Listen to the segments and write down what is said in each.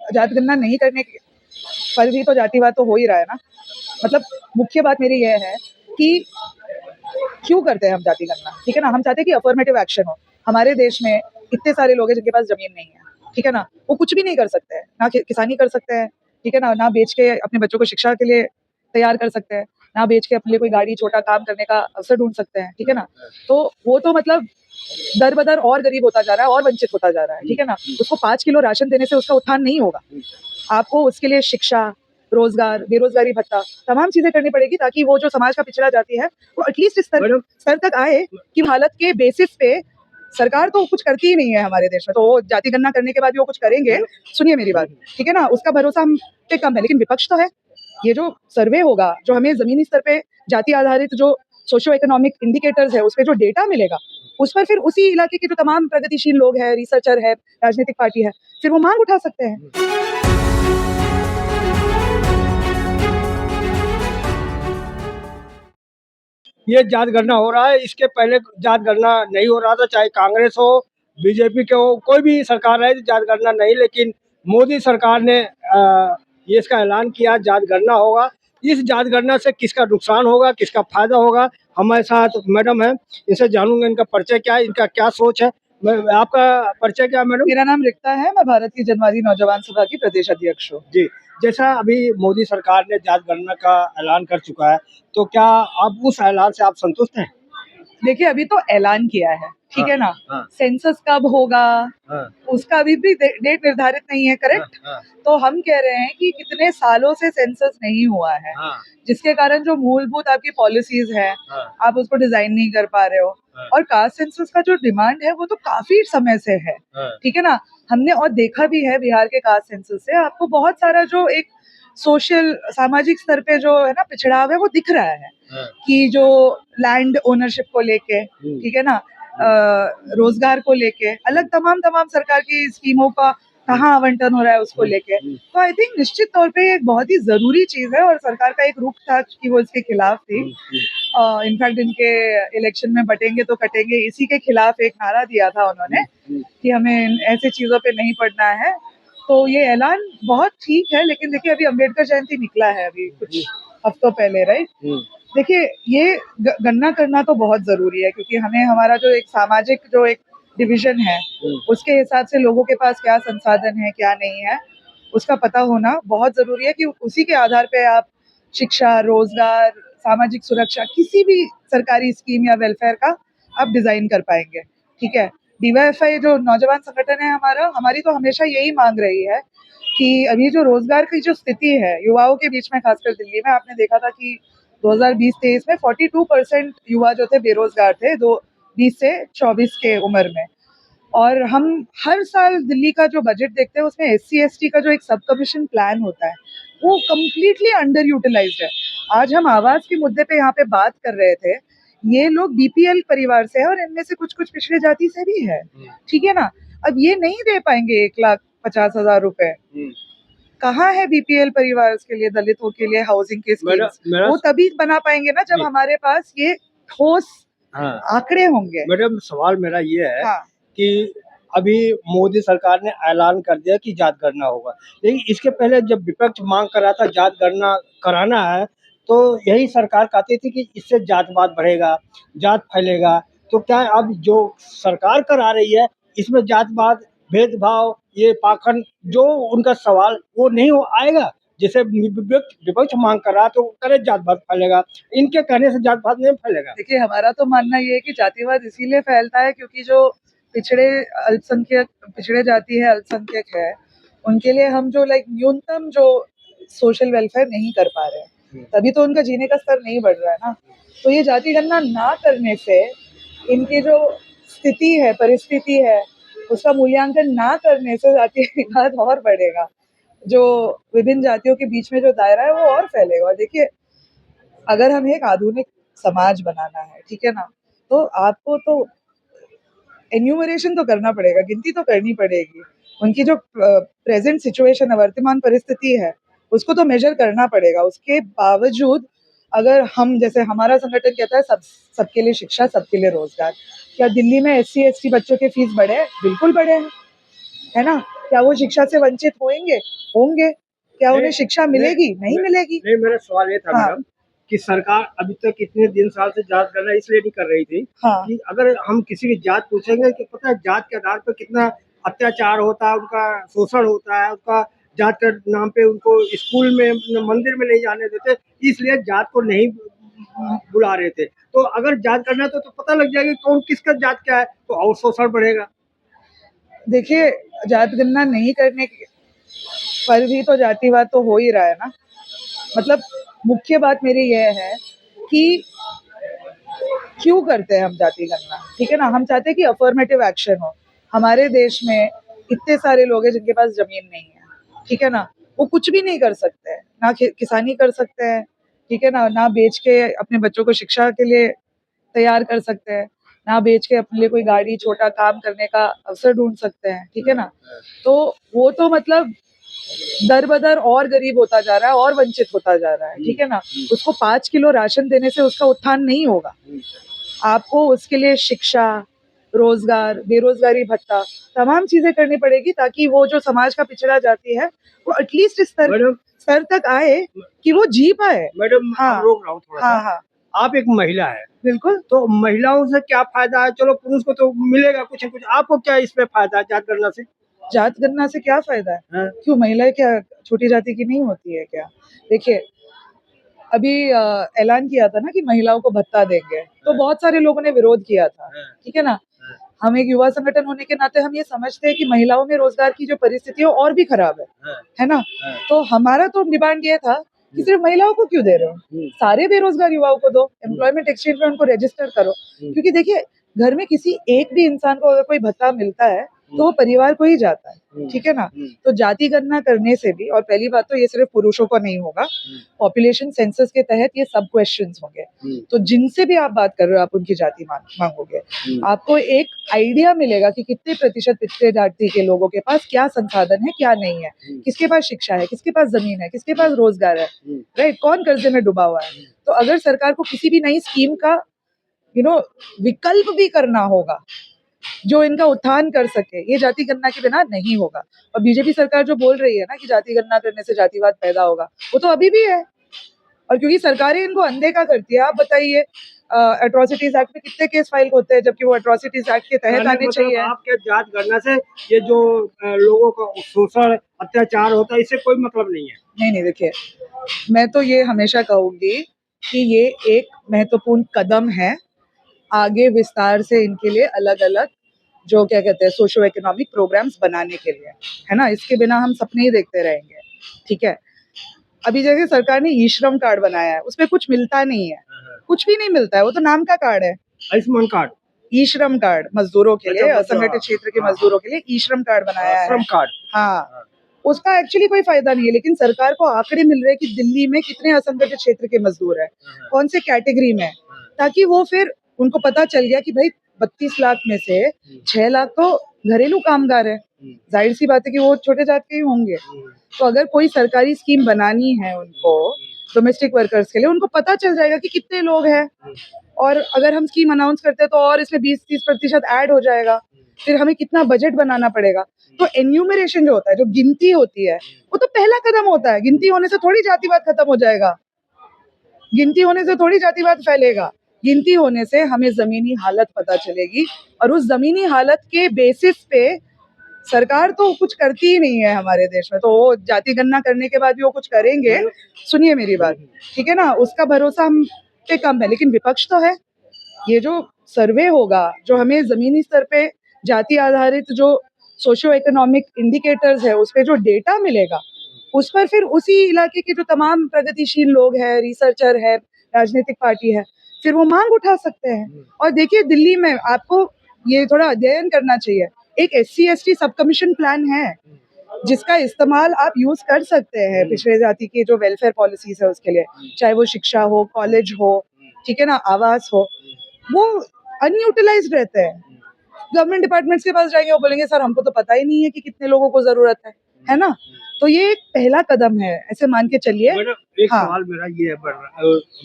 जनगणना नहीं करने पर भी तो जातिवाद तो हो ही रहा है ना। मतलब मुख्य बात मेरी यह है कि क्यों करते हैं हम जाति गणना, ठीक है ना। हम चाहते हैं कि अफर्मेटिव एक्शन हो। हमारे देश में इतने सारे लोग हैं जिनके पास जमीन नहीं है, ठीक है ना। वो कुछ भी नहीं कर सकते हैं, ना किसानी कर सकते हैं, ठीक है ना बेच के अपने बच्चों को शिक्षा के लिए तैयार कर सकते हैं, ना बेच के अपने लिए कोई गाड़ी छोटा काम करने का अवसर ढूंढ सकते हैं, ठीक है ना। तो वो तो मतलब दर बदर और गरीब होता जा रहा है और वंचित होता जा रहा है, ठीक है ना। उसको 5 किलो राशन देने से उसका उत्थान नहीं होगा। आपको उसके लिए शिक्षा, रोजगार, बेरोजगारी भत्ता, तमाम चीजें करनी पड़ेगी ताकि वो जो समाज का पिछड़ा जाति है वो एटलीस्ट इस स्तर तक आए कि हालत के बेसिस पे सरकार तो कुछ करती ही नहीं है हमारे देश में। तो वो जाति गणना करने के बाद भी वो कुछ करेंगे, सुनिए मेरी बात, ठीक है ना, उसका भरोसा हम पे कम है। लेकिन विपक्ष तो है। ये जो सर्वे होगा, जो हमें जमीनी स्तर पे जाति आधारित जो सोशियो इकोनॉमिक इंडिकेटर्स है, उस पर जो डेटा मिलेगा, उस पर फिर उसी इलाके के जो तमाम प्रगतिशील लोग हैं, रिसर्चर है, राजनीतिक पार्टी है, फिर वो मांग उठा सकते हैं। ये जात गणना हो रहा है, इसके पहले जात गणना नहीं हो रहा था, चाहे कांग्रेस हो, बीजेपी के हो, कोई भी सरकार रहे, जात गणना नहीं। लेकिन मोदी सरकार ने ये इसका ऐलान किया जात गणना होगा। इस जात गणना से किसका नुकसान होगा, किसका फायदा होगा, हमारे साथ मैडम है, इनसे जानूंगा इनका परिचय क्या है, इनका क्या सोच है। आपका परिचय क्या है मैडम? मेरा नाम रिक्ता है, मैं भारतीय जनवादी नौजवान सभा की प्रदेश अध्यक्ष हूँ। जी, जैसा अभी मोदी सरकार ने जात गणना का ऐलान कर चुका है, तो क्या आप उस ऐलान से आप संतुष्ट हैं? देखिए, अभी तो ऐलान किया है, ठीक है ना। हाँ। सेंसस कब होगा, हाँ। उसका अभी भी डेट निर्धारित नहीं है, करेक्ट। हाँ। तो हम कह रहे हैं कि कितने सालों से सेंसस नहीं हुआ है, हाँ। जिसके कारण जो मूलभूत आपकी पॉलिसीज है, हाँ। आप उसको डिजाइन नहीं कर पा रहे हो। हाँ। और कास्ट सेंसस का जो डिमांड है वो तो काफी समय से है, हाँ। ठीक है ना। हमने और देखा भी है बिहार के कास्ट सेंसस से आपको बहुत सारा जो एक सोशल सामाजिक स्तर पे जो है ना पिछड़ाव है वो दिख रहा है। हाँ। कि जो लैंड ओनरशिप को लेके, ठीक है ना, रोजगार को लेके, अलग तमाम सरकार की स्कीमों का कहाँ आवंटन हो रहा है उसको लेके। तो आई थिंक निश्चित तौर पे एक बहुत ही जरूरी चीज है और सरकार का एक रुख था कि वो इसके खिलाफ थी। इनफैक्ट इनके इलेक्शन में बटेंगे तो कटेंगे इसी के खिलाफ एक नारा दिया था उन्होंने कि हमें ऐसे चीजों पे नहीं पड़ना है। तो ये ऐलान बहुत ठीक है, लेकिन देखिए अभी अम्बेडकर जयंती निकला है अभी कुछ हफ्तों पहले, राइट। देखिए ये गणना करना तो बहुत जरूरी है क्योंकि हमें हमारा जो एक सामाजिक जो एक डिवीजन है उसके हिसाब से लोगों के पास क्या संसाधन है क्या नहीं है उसका पता होना बहुत जरूरी है कि उसी के आधार पे आप शिक्षा, रोजगार, सामाजिक सुरक्षा, किसी भी सरकारी स्कीम या वेलफेयर का आप डिजाइन कर पाएंगे, ठीक है। डीवाईएफआई जो नौजवान संगठन है हमारी तो हमेशा यही मांग रही है कि अभी जो रोजगार की जो स्थिति है युवाओं के बीच में, खासकर दिल्ली में आपने देखा था कि 2020-23 में 42% युवा जो थे बेरोजगार थे 20 से 24 के उम्र में। और हम हर साल दिल्ली का जो बजट देखते हैं उसमें SC/ST का जो एक सब कमीशन प्लान होता है वो कम्प्लीटली अंडर यूटिलाइज्ड है। आज हम आवाज के मुद्दे पे यहाँ पे बात कर रहे थे, ये लोग BPL परिवार से है और इनमें से कुछ पिछड़े जाति से भी है, ठीक है ना। अब ये नहीं दे पाएंगे 1,50,000 रुपए। कहाँ है BPL परिवार के लिए, दलितों के लिए हाउसिंग के स्कीम्स? वो तभी बना पाएंगे ना जब हमारे पास ये ठोस आंकड़े होंगे। मैडम सवाल मेरा ये है हाँ। कि अभी मोदी सरकार ने ऐलान कर दिया कि जात गणना होगा, लेकिन इसके पहले जब विपक्ष मांग कर रहा था जात गणना कराना है तो यही सरकार कहती थी कि इससे जातवाद बढ़ेगा, जात फैलेगा। तो क्या अब जो सरकार करा रही है इसमें जातवाद, भेदभाव, ये पाखंड जो उनका सवाल वो नहीं हो आएगा? जैसे विपक्ष मांग कर रहा तो करे जातवाद फैलेगा, इनके कहने से जातवाद नहीं फैलेगा। देखिए हमारा तो मानना ये है कि जातिवाद इसीलिए फैलता है क्योंकि जो पिछड़े जाति है, अल्पसंख्यक है, उनके लिए हम जो न्यूनतम जो सोशल वेलफेयर नहीं कर पा रहे हैं, तभी तो उनका जीने का स्तर नहीं बढ़ रहा है ना। तो ये जाति गणना ना करने से इनकी जो स्थिति है, परिस्थिति है, उसका मूल्यांकन ना करने से जातिवाद और बढ़ेगा, जो विभिन्न जातियों के बीच में जो दायरा है वो और फैलेगा। और देखिए अगर हमें एक आधुनिक समाज बनाना है, ठीक है ना, तो आपको तो एन्यूमरेशन तो करना पड़ेगा, गिनती तो करनी पड़ेगी। उनकी जो प्रेजेंट सिचुएशन है, वर्तमान परिस्थिति है, उसको तो मेजर करना पड़ेगा। उसके बावजूद अगर हम, जैसे हमारा संगठन कहता है सबके लिए शिक्षा, सबके लिए रोजगार, क्या दिल्ली में SC/ST बच्चों के फीस बढ़े? बिल्कुल बढ़े हैं, है ना। क्या वो शिक्षा से वंचित होंगे? होंगे। क्या उन्हें नहीं, शिक्षा मिलेगी? नहीं मिलेगी। नहीं, मेरा सवाल ये था हाँ। मैडम कि सरकार अभी तक इतने दिन साल से जांच करना इसलिए नहीं कर रही थी हाँ। कि अगर हम किसी की जात पूछेंगे कि पता है जात के आधार पर कितना अत्याचार होता है, उनका शोषण होता है, उनका जात के नाम पे उनको स्कूल में, मंदिर में नहीं जाने देते, इसलिए जात को नहीं बुला रहे थे। तो अगर जांच करना है तो पता लग जाएगा कौन किसका जात क्या है, तो और शोषण बढ़ेगा। देखिए, जात गणना नहीं करने पर भी तो जातिवाद तो हो ही रहा है ना। मतलब मुख्य बात मेरी यह है कि क्यों करते हैं हम जाति गणना, ठीक है ना। हम चाहते हैं कि अफर्मेटिव एक्शन हो। हमारे देश में इतने सारे लोग हैं जिनके पास जमीन नहीं है, ठीक है ना। वो कुछ भी नहीं कर सकते हैं, ना किसानी कर सकते हैं, ठीक है ना बेच के अपने बच्चों को शिक्षा के लिए तैयार कर सकते हैं, ना बेच के अपने लिए कोई गाड़ी छोटा काम करने का अवसर ढूंढ सकते हैं, ठीक है ना। तो वो तो मतलब दर बदर और गरीब होता जा रहा है और वंचित होता जा रहा है, ठीक है ना। उसको 5 किलो राशन देने से उसका उत्थान नहीं होगा। आपको उसके लिए शिक्षा, रोजगार, बेरोजगारी भत्ता, तमाम चीजें करनी पड़ेगी ताकि वो जो समाज का पिछड़ा जाति है वो एटलीस्ट इस स्तर तक आए कि वो जी पाए। मैडम हाँ, रोक रहा हूँ थोड़ा हाँ, सा। हाँ, आप एक महिला है, बिल्कुल। तो महिलाओं से क्या फायदा है? चलो पुरुष को तो मिलेगा कुछ न कुछ, आपको क्या इसमें फायदा है जात गणना से? जात गणना से क्या फायदा है? हाँ। क्यों, महिलाएं क्या छोटी जाति की नहीं होती है क्या? देखिए, अभी ऐलान किया था ना कि महिलाओं को भत्ता देंगे, तो बहुत सारे लोगों ने विरोध किया था, ठीक है ना। हम एक युवा संगठन होने के नाते हम ये समझते हैं कि महिलाओं में रोजगार की जो परिस्थिति है और भी खराब है ना। तो हमारा तो डिमांड ये था कि सिर्फ महिलाओं को क्यों दे रहे हो, सारे बेरोजगार युवाओं को दो, एम्प्लॉयमेंट एक्सचेंज में उनको रजिस्टर करो। क्योंकि देखिए, घर में किसी एक भी इंसान को अगर कोई भत्ता मिलता है तो वो परिवार को ही जाता है, ठीक है ना। तो जाति गणना करने से भी, और पहली बात तो ये सिर्फ पुरुषों को नहीं होगा, पॉपुलेशन सेंसस के तहत ये सब क्वेश्चंस होंगे। तो जिनसे भी आप बात कर रहे हो आप उनकी जाति मांगोगे, आपको एक आइडिया मिलेगा कि कितने प्रतिशत पिछड़े जाति के लोगों के पास क्या संसाधन है, क्या नहीं है, किसके पास शिक्षा है, किसके पास जमीन है, किसके पास रोजगार है, राइट, कौन कर्जे में डूबा हुआ है। तो अगर सरकार को किसी भी नई स्कीम का विकल्प भी करना होगा जो इनका उत्थान कर सके, ये जाति गणना के बिना नहीं होगा। और बीजेपी सरकार जो बोल रही है ना कि जाति गणना करने से जातिवाद पैदा होगा, वो तो अभी भी है। और क्योंकि सरकारें इनको अनदेखा करती है, आप बताइए एट्रोसिटीज एक्ट में कितने केस फाइल होते हैं जबकि वो एट्रोसिटीज एक्ट के तहत आने चाहिए। आपके जात गणना से ये जो लोगों का शोषण अत्याचार होता है इससे कोई मतलब नहीं है? नहीं, देखिए, मैं तो ये हमेशा कहूंगी कि ये एक महत्वपूर्ण कदम है आगे विस्तार से इनके लिए अलग अलग जो क्या कहते हैं सोशो इकोनॉमिक प्रोग्राम्स बनाने के लिए, है ना। इसके बिना हम सपने ही देखते रहेंगे, ठीक है। अभी जैसे सरकार ने ई श्रम कार्ड बनाया है, उसमें कुछ मिलता नहीं है, कुछ भी नहीं मिलता है, वो तो नाम का कार्ड है। आयुष्मान कार्ड, ई श्रम कार्ड मजदूरों के लिए, असंगठित क्षेत्र के मजदूरों के लिए ई श्रम कार्ड बनाया है, श्रम कार्ड। हाँ, उसका एक्चुअली कोई फायदा नहीं है, लेकिन सरकार को आंकड़े मिल रहे हैं कि दिल्ली में कितने असंगठित क्षेत्र के मजदूर है, कौन से कैटेगरी में, ताकि वो फिर उनको पता चल गया कि भाई 32 लाख में से 6 लाख तो घरेलू कामगार है, जाहिर सी बात है कि वो छोटे जात के ही होंगे। तो अगर कोई सरकारी स्कीम बनानी है उनको डोमेस्टिक वर्कर्स के लिए, उनको पता चल जाएगा कि कितने लोग हैं, और अगर हम स्कीम अनाउंस करते हैं तो और इसमें 20-30% ऐड हो जाएगा, फिर हमें कितना बजट बनाना पड़ेगा। तो एन्यूमरेशन जो होता है, जो गिनती होती है, वो तो पहला कदम होता है। गिनती होने से थोड़ी जातिवाद खत्म हो जाएगा, गिनती होने से थोड़ी जातिवाद फैलेगा। गिनती होने से हमें जमीनी हालत पता चलेगी, और उस जमीनी हालत के बेसिस पे सरकार तो कुछ करती ही नहीं है हमारे देश में। तो वो जाति गणना करने के बाद भी वो कुछ करेंगे, सुनिए मेरी बात, ठीक है ना, उसका भरोसा हम पे कम है। लेकिन विपक्ष तो है, ये जो सर्वे होगा, जो हमें जमीनी स्तर पे जाति आधारित जो सोशियो इकोनॉमिक इंडिकेटर्स है उस पे जो डेटा मिलेगा, उस पर फिर उसी इलाके के जो तमाम प्रगतिशील लोग हैं, रिसर्चर है, राजनीतिक पार्टी है, फिर वो मांग उठा सकते हैं। और देखिए, दिल्ली में आपको ये थोड़ा अध्ययन करना चाहिए, एक SC/ST सब कमीशन प्लान है जिसका इस्तेमाल आप यूज कर सकते हैं पिछड़े जाति की जो वेलफेयर पॉलिसीज है उसके लिए, चाहे वो शिक्षा हो, कॉलेज हो, ठीक है ना, आवास हो, वो अनयूटिलाइज्ड रहते हैं। गवर्नमेंट डिपार्टमेंट्स के पास जाएंगे, वो बोलेंगे सर हमको तो पता ही नहीं है कि कितने लोगों को जरूरत है ना। तो ये एक पहला कदम है, ऐसे मान के चलिए। एक सवाल मेरा ये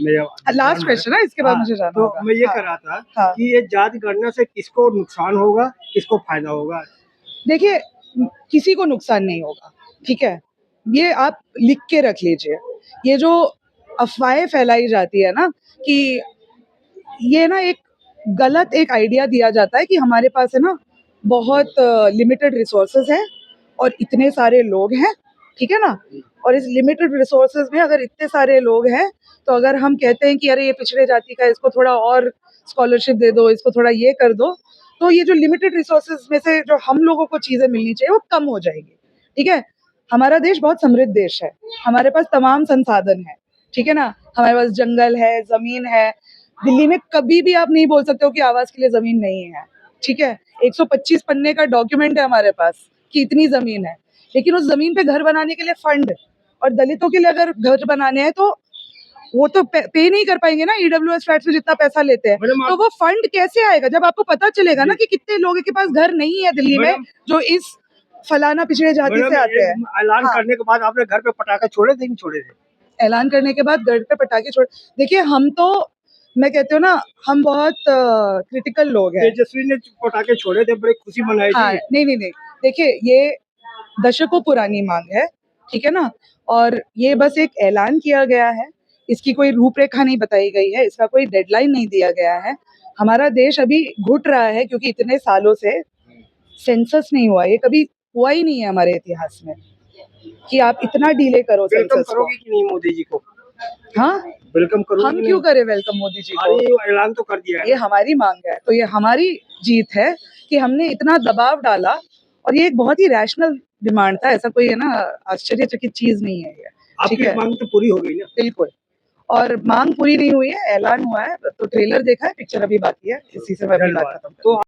मेरा लास्ट क्वेश्चन है, इसके बाद मुझे जानना होगा। मैं ये कर रहा था कि ये जाति गणना से किसको नुकसान होगा, किसको फायदा होगा? देखिए, किसी को नुकसान नहीं होगा, ठीक है। ये आप लिख के रख लीजिए। ये जो अफवाहें फैलाई जाती है ना कि ये ना एक गलत एक आइडिया दिया जाता है कि हमारे पास है ना बहुत लिमिटेड रिसोर्सेज है और इतने सारे लोग हैं, ठीक है ना। और इस लिमिटेड रिसोर्सेज में अगर इतने सारे लोग हैं तो अगर हम कहते हैं कि अरे ये पिछड़े जाति का, इसको थोड़ा और स्कॉलरशिप दे दो, इसको थोड़ा ये कर दो, तो ये जो लिमिटेड रिसोर्सेज में से जो हम लोगों को चीजें मिलनी चाहिए वो कम हो जाएगी, ठीक है। हमारा देश बहुत समृद्ध देश है, हमारे पास तमाम संसाधन है, ठीक है ना। हमारे पास जंगल है, जमीन है। दिल्ली में कभी भी आप नहीं बोल सकते हो कि आवास के लिए जमीन नहीं है, ठीक है। 125 पन्ने का डॉक्यूमेंट है हमारे पास कि इतनी जमीन है, लेकिन उस जमीन पे घर बनाने के लिए फंड, और दलितों के लिए अगर घर बनाने हैं तो वो तो पे नहीं कर पाएंगे ना ईडब्ल्यूएस फ्लैट्स में जितना पैसा लेते हैं। मैडम, तो वो फंड कैसे आएगा जब आपको पता चलेगा ना कि कितने लोगों के पास घर नहीं है दिल्ली में जो इस फलाना पिछड़े जाति से आते हैं। ऐलान हाँ। करने के बाद आपने घर पे पटाखे छोड़े थे, नहीं छोड़े थे? ऐलान करने के बाद घर पे पटाखे छोड़, देखिए हम तो, मैं कहती हूँ ना, हम बहुत क्रिटिकल लोग हैं। तेजस्वी ने पटाखे छोड़े थे, बड़ी खुशी मनाई हाँ, थी। नहीं, देखिए ये दशकों पुरानी मांग है, ठीक है ना। और ये बस एक ऐलान किया गया है, इसकी कोई रूपरेखा नहीं बताई गई है, इसका कोई डेडलाइन नहीं दिया गया है। हमारा देश अभी घुट रहा है क्योंकि इतने सालों से सेंसस नहीं हुआ, ये कभी हुआ ही नहीं है हमारे इतिहास में कि आप इतना डिले करो वेलकम सेंसस को। करोगे कि नहीं मोदी जी को? हाँ, वेलकम करोगे हम कि क्यों नहीं? करें वेलकम मोदी जी को? अरे वो ऐलान तो कर दिया है। ये हमारी मांग है, तो ये हमारी जीत है कि हमने इतना दबाव डाला, और ये एक बहुत ही रैशनल डिमांड था, ऐसा कोई है ना आश्चर्यचकित चीज नहीं है ये, ठीक आपकी है। मांग तो पूरी हो गई ना? बिल्कुल। और मांग पूरी नहीं हुई है, ऐलान हुआ है, तो ट्रेलर देखा है, पिक्चर अभी बाकी है, इसी से मैं अपनी बात धन्यवाद। खत्म करती हूँ। तो